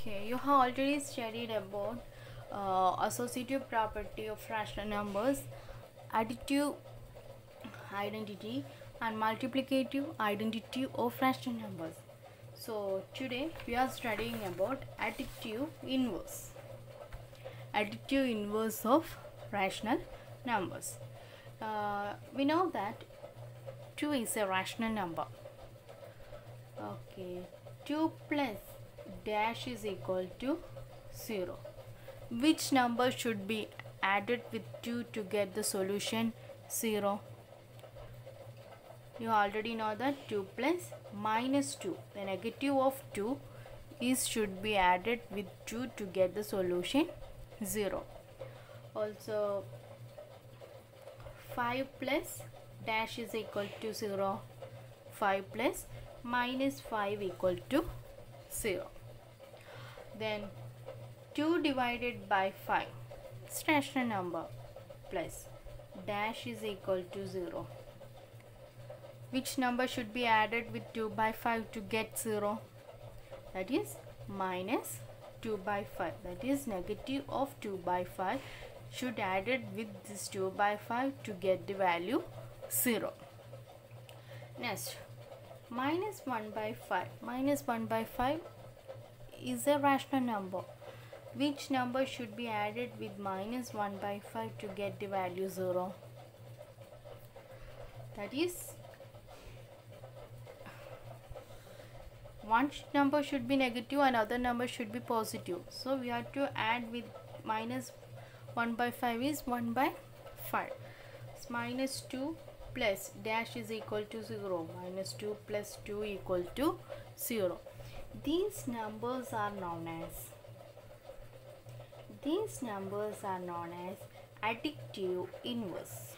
Okay, you have already studied about associative property of rational numbers, additive identity and multiplicative identity of rational numbers. So today we are studying about additive inverse. Additive inverse of rational numbers. We know that 2 is a rational number. Okay, 2 plus dash is equal to 0. Which number should be added with 2 to get the solution 0? You already know that 2 plus minus 2. The negative of 2 should be added with 2 to get the solution 0. Also 5 plus dash is equal to 0. 5 plus minus 5 equal to 0. Then 2 divided by 5 is rational number plus dash is equal to 0. Which number should be added with 2 by 5 to get 0? That is minus 2 by 5. That is negative of 2 by 5 should added with this 2 by 5 to get the value 0. Next, minus 1 by 5. Minus 1 by 5 is a rational number. Which number should be added with minus 1 by 5 to get the value 0? That is, one number should be negative and other number should be positive. So we have to add with minus 1 by 5 is 1 by 5. It's minus 2 plus dash is equal to 0. Minus 2 plus 2 equal to 0. These numbers are known as additive inverse.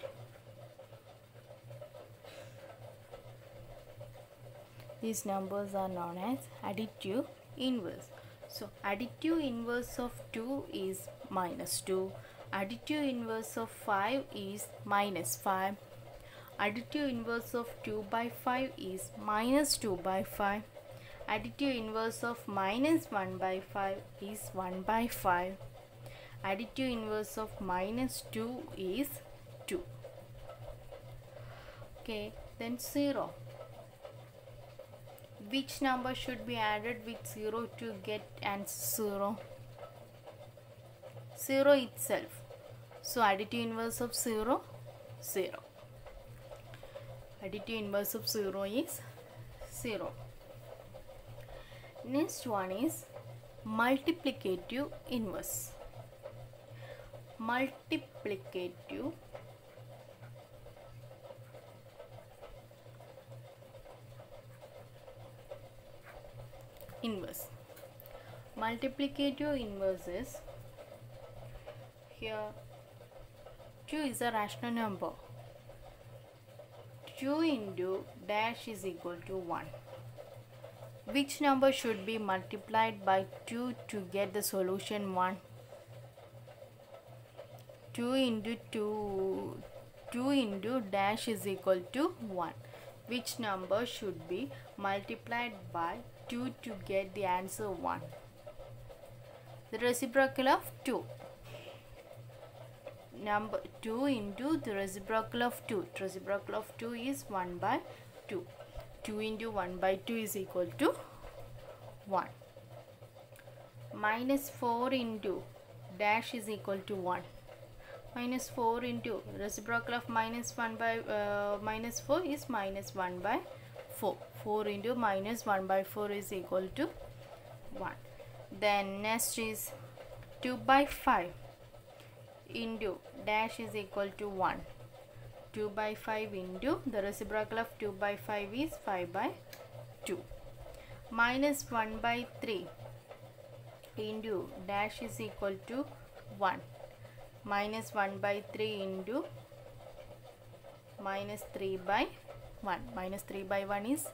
These numbers are known as additive inverse. So additive inverse of 2 is minus 2. Additive inverse of 5 is minus 5. Additive inverse of 2 by 5 is minus 2 by 5. Additive inverse of minus 1 by 5 is 1 by 5. Additive inverse of minus 2 is 2. Okay, then 0. Which number should be added with 0 to get answer 0? 0 itself. So additive inverse of 0, 0. Additive inverse of 0 is 0. Next one is multiplicative inverse. Multiplicative inverse. Multiplicative inverse is, here 2 is a rational number. 2 into dash is equal to 1. Which number should be multiplied by 2 to get the solution 1? 2 into dash is equal to 1. Which number should be multiplied by 2 to get the answer 1? The reciprocal of 2. Number 2 into the reciprocal of 2. Reciprocal of 2 is 1 by 2. 2 into 1 by 2 is equal to 1. Minus 4 into dash is equal to 1. Minus 4 into reciprocal of minus 1 by minus 4 is minus 1 by 4. 4 into minus 1 by 4 is equal to 1. Then next is 2 by 5 into dash is equal to 1. 2 by 5 into the reciprocal of 2 by 5 is 5 by 2. Minus 1 by 3 into dash is equal to 1. Minus 1 by 3 into minus 3 by 1. Minus 3 by 1 is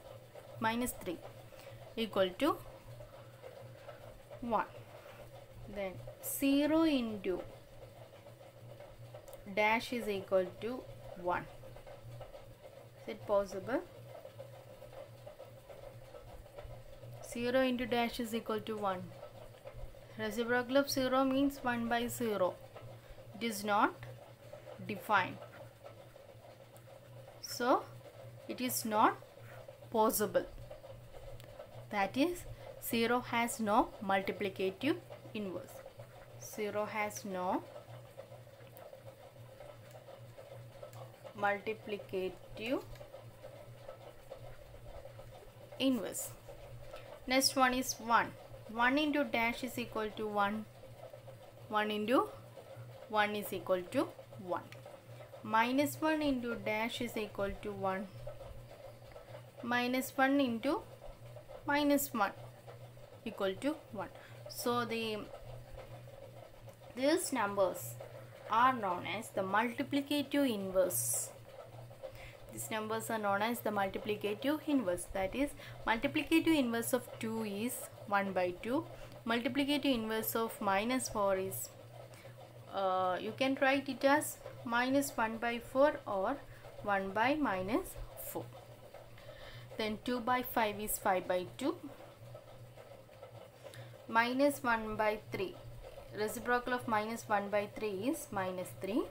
minus 3 equal to 1. Then 0 into dash is equal to 1. Is it possible? 0 into dash is equal to 1. Reciprocal of 0 means 1 by 0. It is not defined. So, it is not possible. That is, 0 has no multiplicative inverse. 0 has no multiplicative inverse. Next one is 1. 1 into dash is equal to 1. 1 into 1 is equal to 1. Minus 1 into dash is equal to 1. Minus 1 into minus 1 equal to 1. So these numbers are known as the multiplicative inverse. These numbers are known as the multiplicative inverse. That is, multiplicative inverse of 2 is 1 by 2. Multiplicative inverse of minus 4 is, you can write it as minus 1 by 4 or 1 by minus 4. Then 2 by 5 is 5 by 2. Minus 1 by 3. Reciprocal of minus 1 by 3 is minus 3.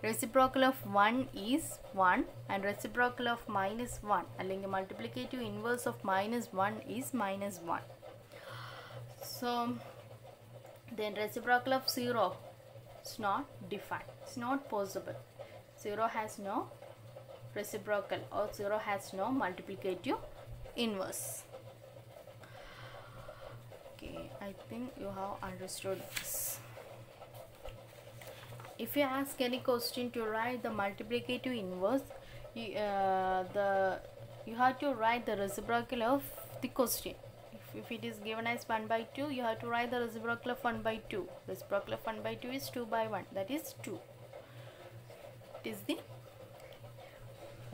Reciprocal of 1 is 1 and reciprocal of minus 1 അല്ലെങ്കിൽ multiplicative inverse of minus 1 is minus 1. So then reciprocal of 0 is not defined. It's not possible. 0 has no reciprocal or 0 has no multiplicative inverse. Okay, I think you have understood this. If you ask any question to write the multiplicative inverse, you have to write the reciprocal of the question. If it is given as 1 by 2, you have to write the reciprocal of 1 by 2. Reciprocal of 1 by 2 is 2 by 1. That is 2. It is the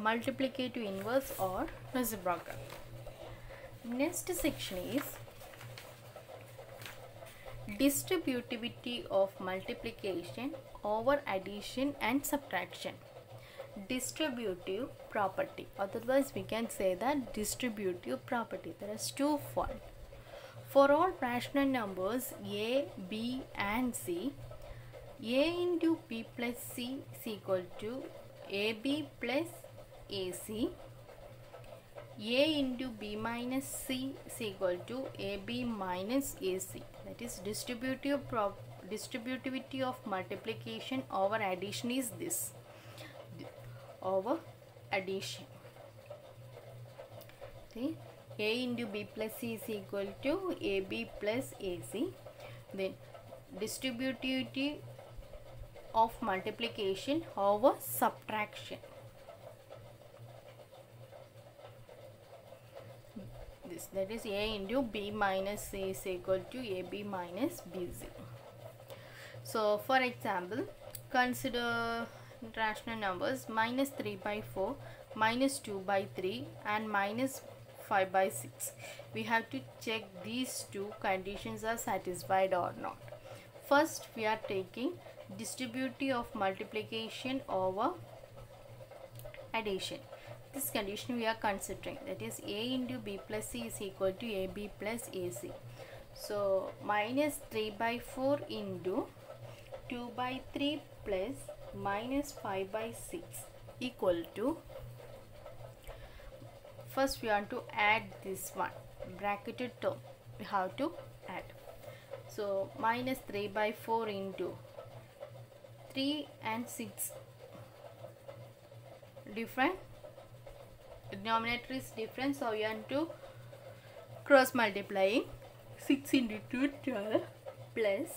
multiplicative inverse or reciprocal. Next section is distributivity of multiplication over addition and subtraction. Distributive property, otherwise we can say that distributive property. There is two forms. For all rational numbers a, b and c, a into b plus c is equal to ab plus ac. A into b minus c is equal to ab minus ac. That is, distributivity of multiplication over addition is this. Over addition. See, a into b plus c is equal to ab plus ac. Then distributivity of multiplication over subtraction. This, that is, a into b minus c is equal to ab minus bc. So for example, consider rational numbers minus 3 by 4, minus 2 by 3 and minus 5 by 6. We have to check these two conditions are satisfied or not. First, we are taking distributivity of multiplication over addition. This condition we are considering, that is, a into b plus c is equal to ab plus ac. So minus 3 by 4 into 2 by 3 plus minus 5 by 6 equal to, first we want to add this one bracketed term, we have to add. So minus 3 by 4 into 3 and 6 different, denominator is different, so we want to cross multiplying. 6 into 2, 12 plus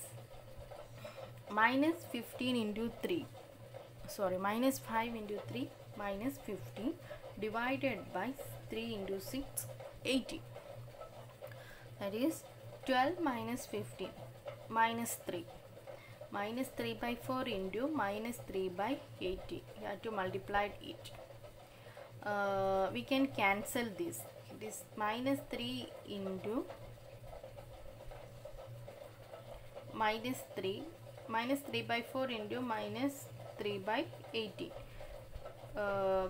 minus 15 into 3, sorry, minus 5 into 3 minus 15 divided by 3 into 6, 18. That is 12 minus 15 minus 3. Minus 3 by 4 into minus 3 by 80. You have to multiply it. We can cancel this. It is minus 3 into minus 3. Minus 3 by 4 into minus 3 by 80.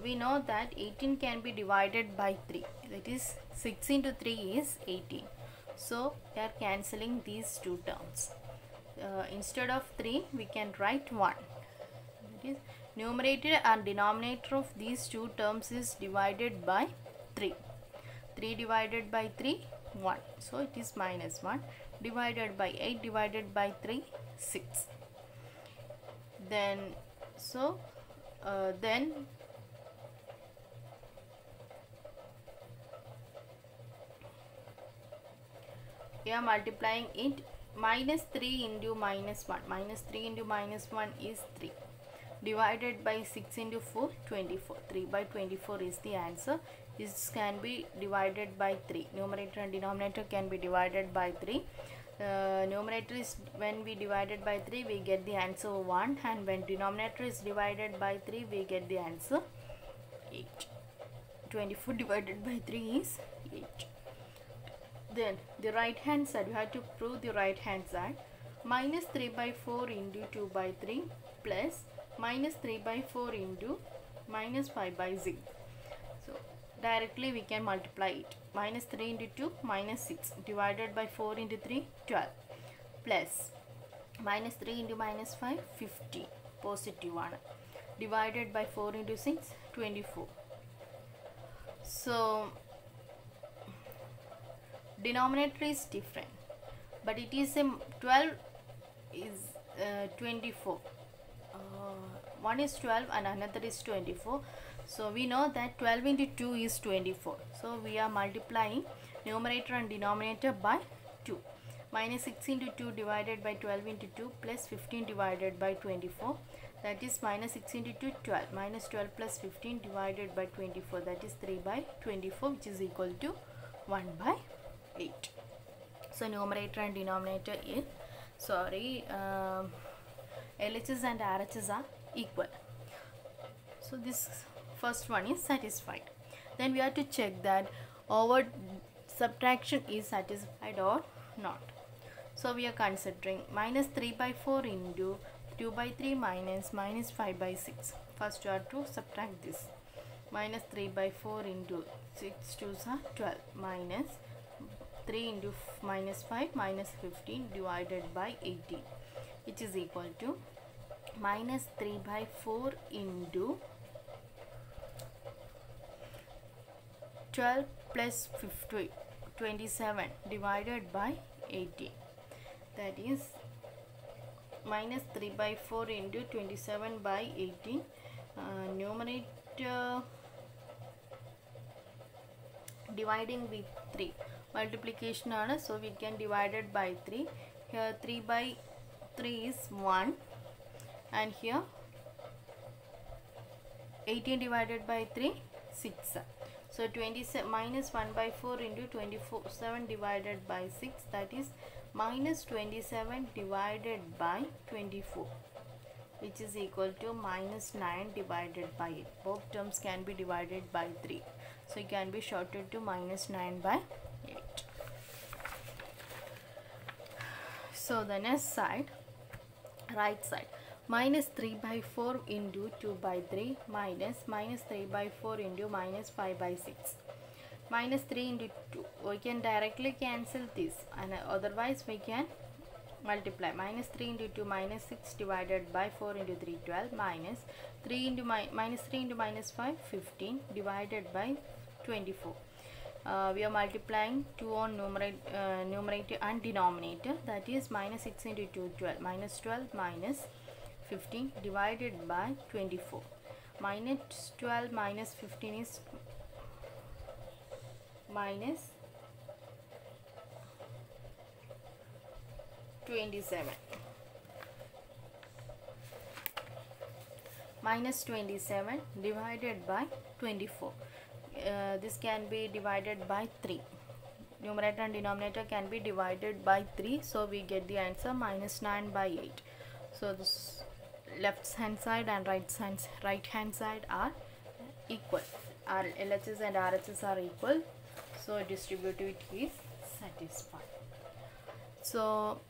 We know that 18 can be divided by 3. That is, 6 into 3 is 18. So we are cancelling these two terms. Instead of 3 we can write 1. That is, numerator and denominator of these two terms is divided by 3. 3 divided by 3, 1. So it is minus 1. Divided by 8 divided by 3, 6. Then we are multiplying it. Minus 3 into minus 1. Minus 3 into minus 1 is 3. Divided by 6 into 4, 24. 3 by 24 is the answer. This can be divided by 3. Numerator and denominator can be divided by 3. Numerator is, when we divided by 3 we get the answer 1, and when denominator is divided by 3 we get the answer 8. 24 divided by 3 is 8. Then the right hand side, we have to prove the right hand side. Minus 3 by 4 into 2 by 3 plus minus 3 by 4 into minus 5 by 6. So directly we can multiply it. Minus 3 into 2, minus 6, divided by 4 into 3, 12, plus minus 3 into minus 5, 50, positive 1, divided by 4 into 6, 24. So denominator is different, but it is a 12 is 24. One is 12 and another is 24. So we know that 12 into 2 is 24. So we are multiplying numerator and denominator by 2. Minus 6 into 2 divided by 12 into 2 plus 15 divided by 24. That is minus 6 into 2, 12. Minus 12 plus 15 divided by 24. That is 3 by 24, which is equal to 1 by 8. So numerator and denominator is, LHS and RHS are equal. So this first one is satisfied. Then we have to check that over subtraction is satisfied or not. So we are considering minus 3 by 4 into 2 by 3 minus 5 by 6. First you have to subtract this. Minus 3 by 4 into 6 2s are 12 minus 3 into minus 5 minus 15 divided by 18, which is equal to minus 3 by 4 into 12 plus 50, 27 divided by 18. That is minus 3 by 4 into 27 by 18. Numerator dividing with 3. Multiplication on, so we can divide it by 3. Here 3 by 3 is 1, and here 18 divided by 3, 6. So 27 minus 1 by 4 into 27 divided by 6, that is minus 27 divided by 24, which is equal to minus 9 divided by 8. Both terms can be divided by 3. So it can be shorted to minus 9 by 8. So the next side, right side, minus 3 by 4 into 2 by 3 minus 3 by 4 into minus 5 by 6. Minus 3 into 2, we can directly cancel this, and otherwise we can multiply. Minus 3 into 2 minus 6 divided by 4 into 3, 12 minus 3 into minus 3 into minus 5, 15 divided by 24. We are multiplying 2 on numerator and denominator, that is minus 6 into 2, 12 minus 12 minus 15 divided by 24. Minus 12 minus 15 is minus 27. Minus 27 divided by 24. This can be divided by 3. Numerator and denominator can be divided by 3. So we get the answer minus 9 by 8. So this left hand side and right hand side are equal. Our LHS and RHS are equal. So distributivity is satisfied. So